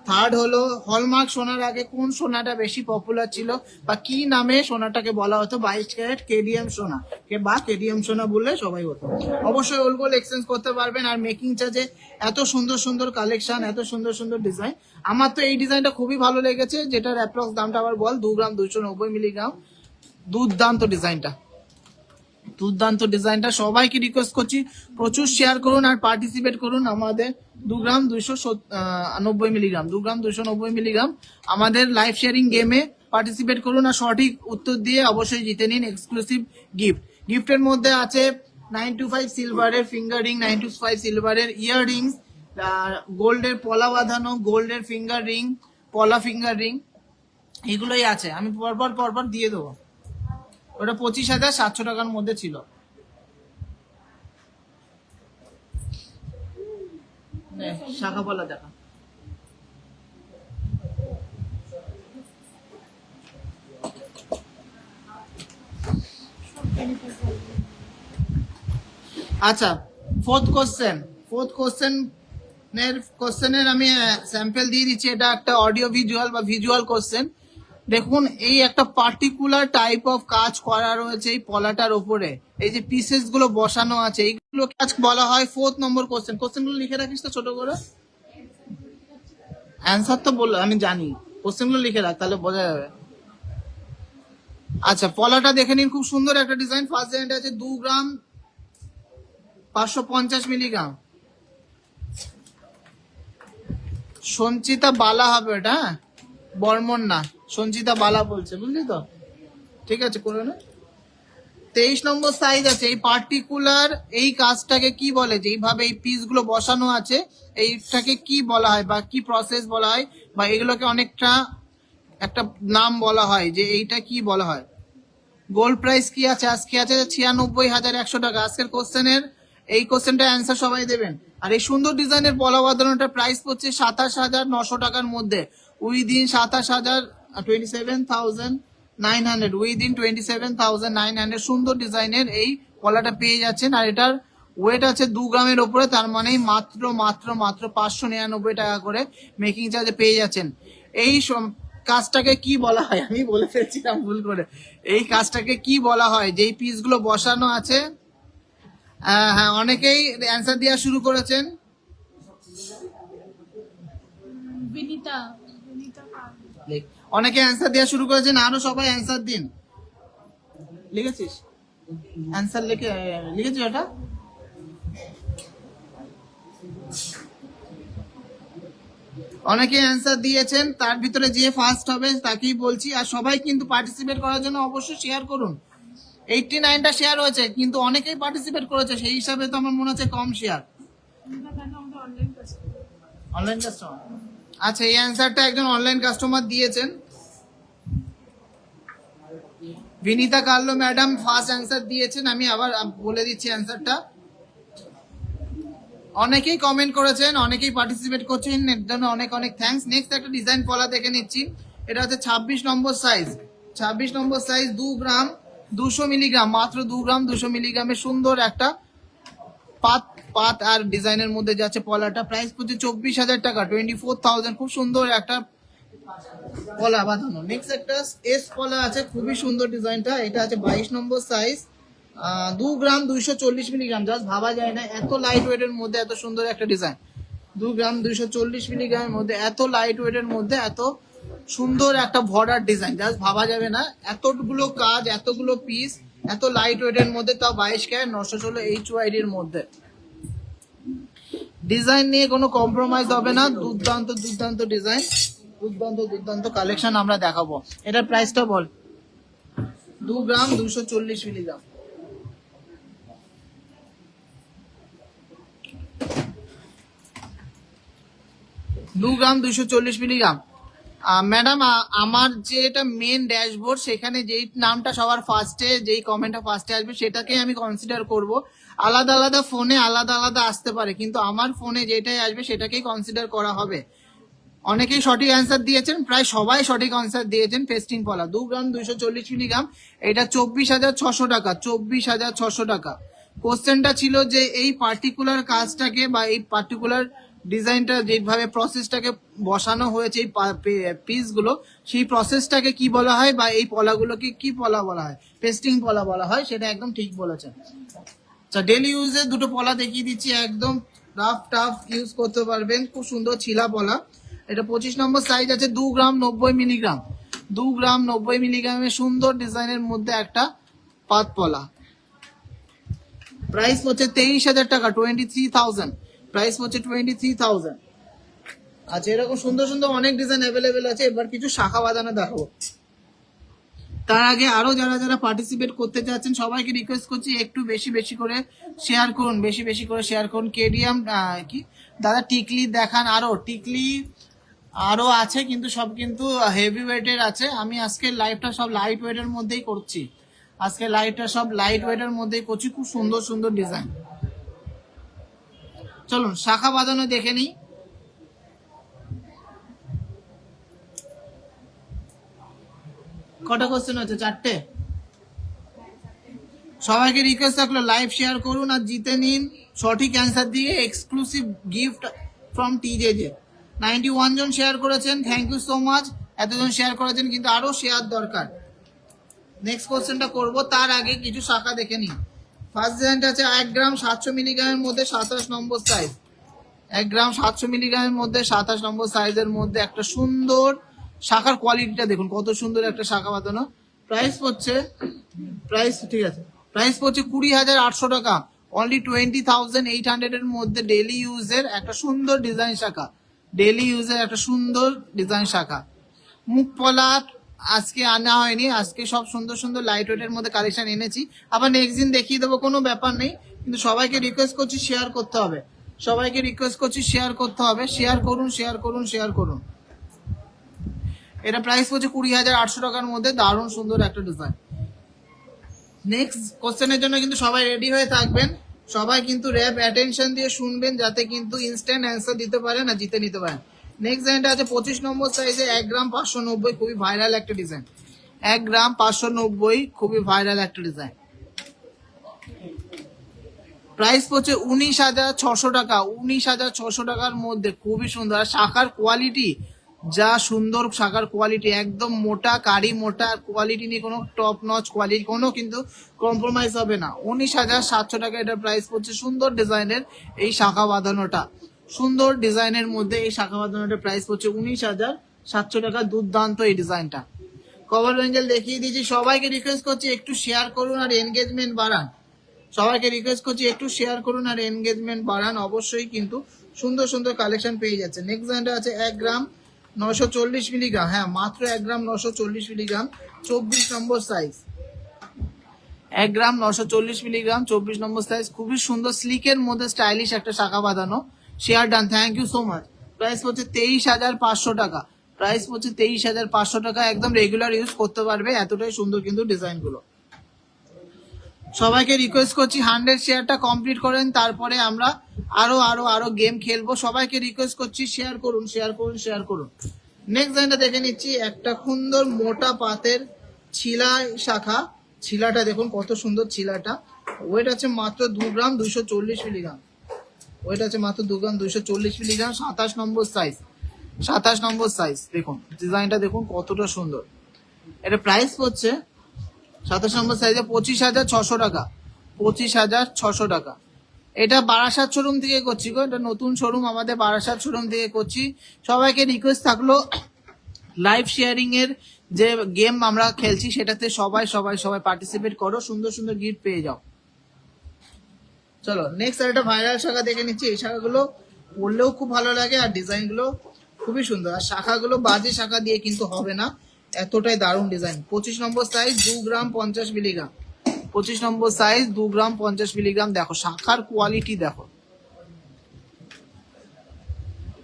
থার্ড হলো হলমার্ক সোনার আগে কোন সোনাটা বেশি পপুলার ছিল বা কি নামে সোনাটাকে বলা হতো? 22 ক্যারেট কেডিএম সোনা বা কেডিএম সোনা বললে সবাই হতো। অবশ্যই ওল্ড গোল্ড এক্সচেঞ্জ করতে পারবেন। আর মেকিং চার্জে এত সুন্দর সুন্দর কালেকশন, এত সুন্দর সুন্দর ডিজাইন। আমার তো এই ডিজাইনটা খুবই ভালো লেগেছে, যেটার অ্যাপ্রক্স দামটা আবার বল। 2 গ্রাম 290 মিলিগ্রাম, দুর্দান্ত ডিজাইনটা, দুর্দান্ত ডিজাইনটা। সবাইকে রিকোয়েস্ট করছি প্রচুর শেয়ার করুন আর পার্টিসিপেট করুন। আমাদের 2 গ্রাম 290 মিলিগ্রাম, 2 গ্রাম 290 মিলিগ্রাম আমাদের লাইভ শেয়ারিং গেমে পার্টিসিপেট করুন আর সঠিক উত্তর দিয়ে অবশ্যই জিতে নিন এক্সক্লুসিভ গিফট। গিফটের মধ্যে আছে 925 সিলভারের ফিঙ্গার রিং, 925 সিলভারের ইয়ার রিংস, গোল্ডের পলা বাঁধানো, গোল্ডের ফিঙ্গার রিং, পলা ফিঙ্গার রিং, এগুলোই আছে। আমি পরপর দিয়ে দেবো। ওটা 25,700 টাকার মধ্যে ছিল। শাখা পলা দেখা। আচ্ছা, ফোর্থ কোশ্চেনের আমি স্যাম্পল দিয়ে দিচ্ছি। এটা একটা অডিও ভিজুয়াল বা ভিজুয়াল কোশ্চেন। দেখুন, এই একটা পার্টিকুলার টাইপ অফ কাজ করা রয়েছে এই পলাটার উপরে। এই যে পিসেস গুলো বসানো আছে, এইগুলো কাজ বলা হয়। 4th নম্বর কোশ্চেন। কোশ্চেন গুলো লিখে রাখিস তো ছোট করে। অ্যান্সার তো বললো, আমি জানি। কোশ্চেন গুলো লিখে রাখ, তাহলে বোঝা যাবে। আচ্ছা, পলাটা দেখে নিন, খুব সুন্দর একটা ডিজাইন। ফার্স্ট ডিজাইনটা আছে 2 গ্রাম 550 মিলিগ্রাম। সঞ্চিতা বালা হবে এটা, বর্মন না, সঞ্চিতা বালা বলছে, বুঝলি তো? ঠিক আছে, করে না। 23 নম্বর সাইজ আছে। এই পার্টিকুলার এই কাজটাকে কি বলে? যেইভাবে এই পিস গুলো বসানো আছে, এইটাকে কি বলা হয় বা কি প্রসেস বলা হয়, বা এগুলোকে অনেকটা একটা নাম বলা হয়, যে এইটা কি বলা হয়। গোল্ড প্রাইস কি আছে আজকে? আছে 96,100 টাকা। আজকের কোশ্চেনের এই কোশ্চেনটা অ্যান্সার সবাই দেবেন। আর এই সুন্দর ডিজাইনের পলা বাঁধানোটা প্রাইস পড়ছে 27,900 টাকার মধ্যে, উইদিন 27,900, উইদিন 27,900। সুন্দর ডিজাইনের এই পলাটা পেয়ে যাচ্ছেন। আর এটার ওয়েট আছে 2 গ্রামের ওপরে, তার মানে মাত্র 599 টাকা করে মেকিং চার্জে পেয়ে যাচ্ছেন। এই কাজটাকে কি বলা হয়? আমি বলে ফেলছিলাম ভুল করে। এই কাজটাকে কি বলা হয়? যেই পিসগুলো বসানো আছে। হ্যাঁ, অনেকেই অ্যান্সার দেওয়া শুরু করেছেন। অনেকে অ্যান্সার দেওয়া শুরু করেছেন, আরো সবাই অ্যান্সার দিন। লিখেছিস? অ্যান্সার লিখেছিস ওটা? অনেকে অ্যান্সার দিয়েছেন, তার ভিতরে যে ফার্স্ট হবে তাকেই বলছি। আর সবাই কিন্তু পার্টিসিপেট করার জন্য অবশ্যই শেয়ার করুন। 89টা শেয়ার হয়েছে, কিন্তু অনেকেই পার্টিসিপেট করেছে, সেই হিসাবে তো আমার মনে হচ্ছে কম শেয়ার। Online customer. আচ্ছা, এই অ্যান্সারটা একজন অনলাইন কাস্টমার দিয়েছেন। Binita Carlo madam first answer দিয়েছেন। আমি আবার বলে দিচ্ছি অ্যান্সারটা। অনেকেই কমেন্ট করেছেন, অনেকেই পার্টিসিপেট করছেন, এর জন্য অনেক অনেক থ্যাঙ্কস। নেক্সট একটা ডিজাইন পলা দেখে নিচ্ছি। এটা হচ্ছে 26 নম্বর সাইজ। 26 নম্বর সাইজ, 2 গ্রাম 200 মিলিগ্রাম, মাত্র 2 গ্রাম 200 মিলিগ্রামের সুন্দর একটা পাত আর ডিজাইনের মধ্যে যাচ্ছে পলাটা। প্রাইস পড়ছে 24,000 টাকা, 24,000। খুব সুন্দর একটা পলা বাঁধানো। নেক্সট একটা এস পলা আছে, খুবই সুন্দর ডিজাইনটা। এটা আছে 22 নম্বর সাইজ, 2 গ্রাম 240 মিলিগ্রাম। জাস্ট ভাবা যায় না, এত লাইট ওয়েটের মধ্যে এত সুন্দর একটা ডিজাইন। 2 গ্রাম 240 মিলিগ্রামের মধ্যে, এত লাইট ওয়েটের মধ্যে এত সুন্দর একটা বর্ডার ডিজাইন, জাস্ট ভাবা যাবে না। এতগুলো কাজ, এতগুলো পিস, এত লাইট ওয়েটের মধ্যে, তাও 22 ক্যারেট 916 HYD এর মধ্যে। ডিজাইন নিয়ে কোনো কম্প্রোমাইজ হবে না। দুর্দান্ত দুর্দান্ত ডিজাইন, দুর্দান্ত কালেকশন আমরা দেখাবো। এটার প্রাইসটা বল। 2 গ্রাম 240 মিলিগ্রাম। দু গ্রাম 240 মিলিগ্রাম। ম্যাডাম, আমার যে এটা মেন ড্যাশবোর্ড, সেখানে যেই নামটা সবার ফার্স্টে, যেই কমেন্টটা ফার্স্টে আসবে সেটাকে আমি কনসিডার করব। আলাদা আলাদা ফোনে আলাদা আলাদা আসতে পারে, কিন্তু আমার ফোনে যেটাই আসবে সেটাকেই কনসিডার করা হবে। অনেকেই সঠিক অ্যান্সার দিয়েছেন, প্রায় সবাই সঠিক অ্যান্সার দিয়েছেন। পেস্টিং পলা 2 গ্রাম 240 মিলিগ্রাম, এটা 24,600 টাকা, 24,600 টাকা। কোশ্চেনটা ছিল যে এই পার্টিকুলার কাজটাকে বা এই পার্টিকুলার ডিজাইনটা যেভাবে প্রসেসটাকে বসানো হয়েছে এই পিসগুলো, সেই প্রসেসটাকে কি বলা হয় বা এই পলাগুলোকে কি পলা বলা হয়, পেস্টিং পলা বলা হয়, সেটা একদম ঠিক বলেছেন। আচ্ছা, ডেলি ইউজে দুটো পলা দেখিয়ে দিচ্ছি, একদম রাফ টাফ ইউজ করতে পারবেন, খুব সুন্দর ছিলা পলা। এটা 25 নম্বর সাইজ আছে, 2 গ্রাম 90 মিলিগ্রাম, 2 গ্রাম 90 মিলিগ্রামের সুন্দর ডিজাইনের মধ্যে একটা পাত পলা। প্রাইস হচ্ছে 23,000 টাকা, 23,000 প্রাইস হচ্ছে 23,000। আচ্ছা, এরকম সুন্দর সুন্দর অনেক ডিজাইন অ্যাভেলেবেল আছে। এবার কিছু শাখা বাঁধানো দেখাবো। তার আগে আরো যারা যারা পার্টিসিপেট করতে চাচ্ছেন সবাইকে রিকোয়েস্ট করছি একটু বেশি বেশি করে শেয়ার করুন, বেশি বেশি করে শেয়ার করুন। কেডিএম কি দাদা টিকলি দেখান, আরো টিকলি আরো আছে কিন্তু সব কিন্তু হেভি ওয়েটের আছে। আমি আজকে লাইভটা সব লাইট ওয়েটের মধ্যেই করছি, আজকে লাইভটা সব লাইট ওয়েটের মধ্যেই করছি, খুব সুন্দর সুন্দর ডিজাইন। চলুন শাখা বাঁধানো দেখে নিই। কটা কোশ্চেন হচ্ছে? 4টে। সবাইকে রিকোয়েস্ট থাকলো লাইভ শেয়ার করুন আর জিতে নিন সঠিক অ্যান্সার দিয়ে এক্সক্লুসিভ গিফট ফ্রম টিজেজে। 91 জন শেয়ার করেছেন, থ্যাংক ইউ সো মাচ। এতজন শেয়ার করেছেন কিন্তু আরো শেয়ার দরকার। নেক্সট কোশ্চেনটা করব, তার আগে কিছু শাখা দেখে নিন। ফার্স্ট ডিজাইনটা আছে 1 গ্রাম 700 মিলিগ্রামের মধ্যে 27 নম্বর সাইজ, 1 গ্রাম 700 মিলিগ্রামের মধ্যে 27 নম্বর সাইজের মধ্যে একটা সুন্দর শাখার কোয়ালিটিটা দেখুন, কত সুন্দর একটা শাখা বাঁধানো। প্রাইস হচ্ছে, প্রাইস ঠিক আছে, প্রাইস হচ্ছে 20,800 টাকা, অনলি 20,800 এর মধ্যে ডেলি ইউজের একটা সুন্দর ডিজাইন শাখা, ডেলি ইউজের একটা সুন্দর ডিজাইন শাখা। মুখ পলা আজকে আনা হয়নি, আজকে সব সুন্দর সুন্দর লাইট ওয়েটের মধ্যে কালেকশন এনেছি, আবার নেক্সট দিন দেখিয়ে দেবো, কোনো ব্যাপার নেই। কিন্তু সবাইকে রিকোয়েস্ট করছি শেয়ার করতে হবে, সবাইকে রিকোয়েস্ট করছি শেয়ার করতে হবে, শেয়ার করুন শেয়ার করুন শেয়ার করুন। এটা প্রাইস হচ্ছে 20,800 টাকার মধ্যে, দারুণ সুন্দর একটা ডিজাইন। নেক্সট কোশ্চেনের জন্য কিন্তু সবাই রেডি হয়ে থাকবেন, সবাই কিন্তু র্যাপ অ্যাটেনশন দিয়ে শুনবেন যাতে কিন্তু ইনস্ট্যান্ট অ্যান্সার দিতে পারেন আর জিতে নিতে পারেন। নেক্সট ডিজাইনটা আছে 25 নম্বর সাইজে, 1 গ্রাম 590, খুবই ভাইরাল একটা ডিজাইন, 1 গ্রাম 590, খুবই ভাইরাল একটা ডিজাইন। প্রাইস পড়ছে 19,600 টাকা, 19,600 টাকার মধ্যে খুবই সুন্দর। আর শাখার কোয়ালিটি যা সুন্দর, শাখার কোয়ালিটি একদম মোটা কারি মোটা, কোয়ালিটি নিয়ে কোনো টপ নচ কোয়ালিটি কোনো কিন্তু কম্প্রোমাইজ হবে না। 19,700 টাকা এটার প্রাইস পড়ছে। সুন্দর ডিজাইনের এই শাখা বাঁধানোটা, সুন্দর ডিজাইনের মধ্যে এই শাখা বাঁধানোটার প্রাইস পড়ছে 19,700 টাকা, দুর্দান্ত এই ডিজাইনটা। কভার অ্যাঙ্গেল দেখিয়ে দিয়েছি, সবাইকে রিকোয়েস্ট করছি একটু শেয়ার করুন আর এনগেজমেন্ট বাড়ান, সবাইকে রিকোয়েস্ট করছি একটু শেয়ার করুন আর এনগেজমেন্ট বাড়ান, অবশ্যই কিন্তু সুন্দর সুন্দর কালেকশন পেয়ে যাচ্ছে। নেক্সট ডিজাইনটা আছে 1 গ্রাম 940 মিলিগ্রাম, হ্যাঁ মাত্র 1 gram 940 milligram, 24 number size, 1 gram 940 milligram, 24 number size, খুবই সুন্দর স্লিকের মধ্যে স্টাইলিশ একটা শাখা বাঁধানো। Share done, thank you so much. Price হচ্ছে 23,500 টাকা, প্রাইস হচ্ছে 23,500 টাকা, একদম রেগুলার ইউজ করতে পারবে, এতটাই সুন্দর কিন্তু ডিজাইনগুলো। সবাইকে রিকোয়েস্ট করছি 100 শেয়ারটা কমপ্লিট করেন, তারপরে আমরা আরো আরো আরো গেম খেলবো। সবাইকে রিকোয়েস্ট করছি শেয়ার করুন শেয়ার করুন শেয়ার করুন। নেক্সট লাইনটা দেখে নিচ্ছি, একটা সুন্দর মোটা পাতের ছিলা শাখা, ছিলাটা দেখুন কত সুন্দর ছিলাটা। ওয়েট আছে মাত্র 2 গ্রাম 240 মিলিগ্রাম, ওয়েট আছে মাত্র 2 গ্রাম 240 মিলিগ্রাম, 27 নম্বর সাইজ, 27 নম্বর সাইজ। দেখুন ডিজাইনটা দেখুন কতটা সুন্দর। এটা প্রাইস হচ্ছে 27 নম্বর সাইজে 25,600 টাকা, 25,600 টাকা। এটা বারাসাত শোরুম থেকে করছি গো, এটা নতুন শোরুম আমাদের, বারাসাত শোরুম থেকে করছি। সবাইকে রিকোয়েস্ট থাকলো লাইভ শেয়ারিং এর যে গেম আমরা খেলছি সেটাতে সবাই সবাই সবাই পার্টিসিপেট করো, সুন্দর সুন্দর গিফট পেয়ে যাও। চলো নেক্সট একটা ভাইরাল শাখা দেখে নিচ্ছি। এই শাখাগুলো পড়লেও খুব ভালো লাগে আর ডিজাইনগুলো খুবই সুন্দর, আর শাখাগুলো বাজে শাখা দিয়ে কিন্তু হবে না, এতটাই দারুণ ডিজাইন। 25 নম্বর সাইজ, 2 গ্রাম 50 মিলিগ্রাম, 25 নম্বর সাইজ, 2 গ্রাম 50 মিলিগ্রাম। দেখো শাখার কোয়ালিটি দেখো।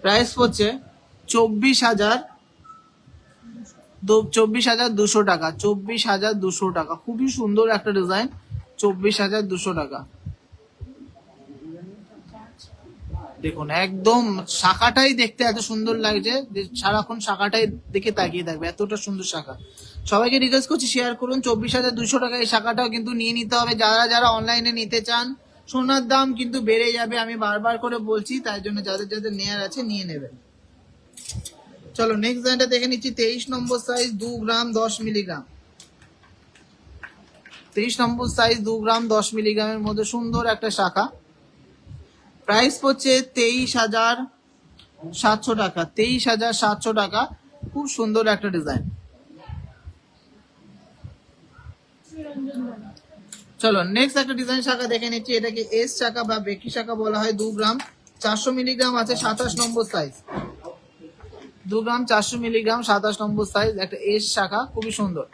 প্রাইস হচ্ছে 24,200 টাকা, 24,200 টাকা, খুবই সুন্দর একটা ডিজাইন, 24,200 টাকা। দেখুন একদম শাখাটাই দেখতে এত সুন্দর লাগছে যে সারাক্ষণ শাখাটাই দেখে তাকিয়ে থাকবে, এতটা সুন্দর শাখা। সবাইকে রিকোয়েস্ট করছি শেয়ার করুন। 24,200 টাকা এই শাখাটাও কিন্তু নিয়ে নিতে হবে, যারা যারা অনলাইনে নিতে চান সোনার দাম কিন্তু বেড়ে যাবে, আমি বারবার করে বলছি, তাই জন্য যাদের যাদের নেয়ার আছে নিয়ে নেবেন। চলো নেক্সট ডিজাইনটা দেখে নিচ্ছি। 23 নম্বর সাইজ, 2 গ্রাম 10 মিলিগ্রাম। 23 নম্বর সাইজ, 2 গ্রাম 10 মিলিগ্রামের মধ্যে সুন্দর একটা শাখা। প্রাইস পড়ছে 23,700 টাকা। 23,700 টাকা। খুব সুন্দর একটা ডিজাইন। চলো নেক্সট একটা ডিজাইন শাখা দেখে নিচ্ছি। এটাকে এস শাখা বা বেকি শাখা বলা হয়। 2 গ্রাম 400 মিলিগ্রাম আছে, 27 নম্বর সাইজ। 2 গ্রাম 400 মিলিগ্রাম, 27 নম্বর সাইজ, একটা এস শাখা, খুবই সুন্দর।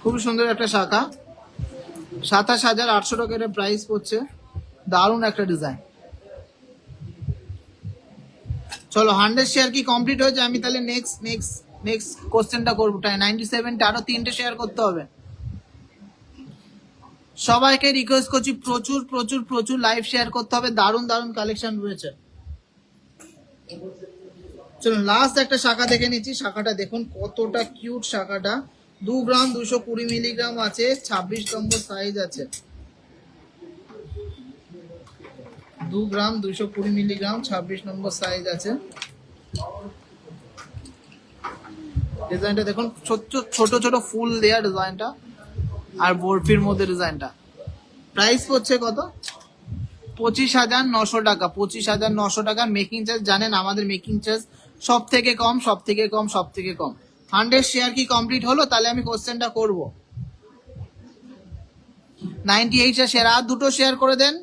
খুবই সুন্দর একটা শাখা। 27,800 টাকা এটা প্রাইস পড়ছে। দারুণ একটা ডিজাইন। চলো 100 শেয়ার কি কমপ্লিট হয়েছে? আমি তাহলে নেক্সট কোশ্চেনটা করবো। 97টা আরো 3টে শেয়ার করতে হবে। সবাইকে রিকোয়েস্ট করছি প্রচুর প্রচুর প্রচুর লাইভ শেয়ার করতে হবে। দারুণ দারুণ কালেকশন রয়েছে। চলুন লাস্ট একটা শাখা দেখে নিচ্ছি। শাখাটা দেখুন কতটা কিউট শাখাটা। 2 গ্রাম 220 মিলিগ্রাম আছে, 26 নম্বর সাইজ আছে। 2 গ্রাম 220 মিলিগ্রাম, 26 নম্বর সাইজ আছে। ডিজাইনটা দেখুন, ছোট ছোট ফুল দেয়া ডিজাইনটা, আর বরফির মধ্যে ডিজাইনটা। প্রাইস পড়ছে কত? 25,900 টাকা। 25,900 টাকা। মেকিং চার্জ জানেন আমাদের মেকিং চার্জ সব থেকে কম, সব থেকে কম, সব থেকে কম। 100 শেয়ার কি কমপ্লিট হলো? তাহলে আমি কোশ্চেনটা করব। 98 শেয়ার, আর দুটো শেয়ার করে দেন।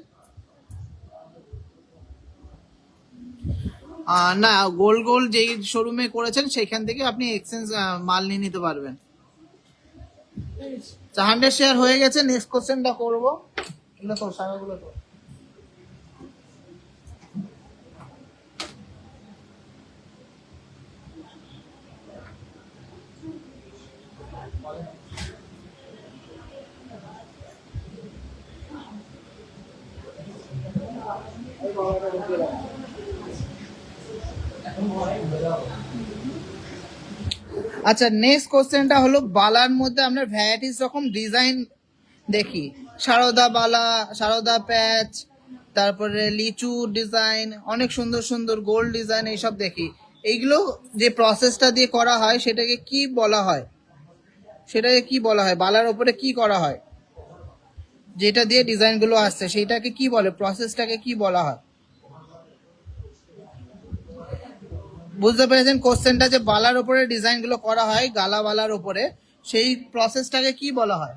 না, গোল যেই শোরুমে করেছেন সেখান থেকে আপনি এক্সচেঞ্জ মাল নিয়ে নিতে পারবেন। 100 শেয়ার হয়ে গেছে। নেক্সট কোশ্চেনটা করবো। এগুলো তো শাখাগুলো তো আচ্ছা, নেক্সট কোশ্চেনটা হলো বালার মধ্যে আমরা ভ্যারাইটিস রকম ডিজাইন দেখি। সারদা বালা, সারদা প্যাচ, তারপরে লিচু ডিজাইন, অনেক সুন্দর সুন্দর গোল্ড ডিজাইন, এইসব দেখি। এইগুলো যে প্রসেসটা দিয়ে করা হয় সেটাকে কি বলা হয়? সেটাকে কি বলা হয়? বালার ওপরে কি করা হয় যেটা দিয়ে ডিজাইনগুলো আসছে সেটাকে কি বলে? প্রসেসটাকে কি বলা হয়? বুঝতে পেরেছেন কোশ্চেনটা? যে বালার উপরে ডিজাইনগুলো করা হয়, গালা বালার উপরে, সেই প্রসেসটাকে কি বলা হয়?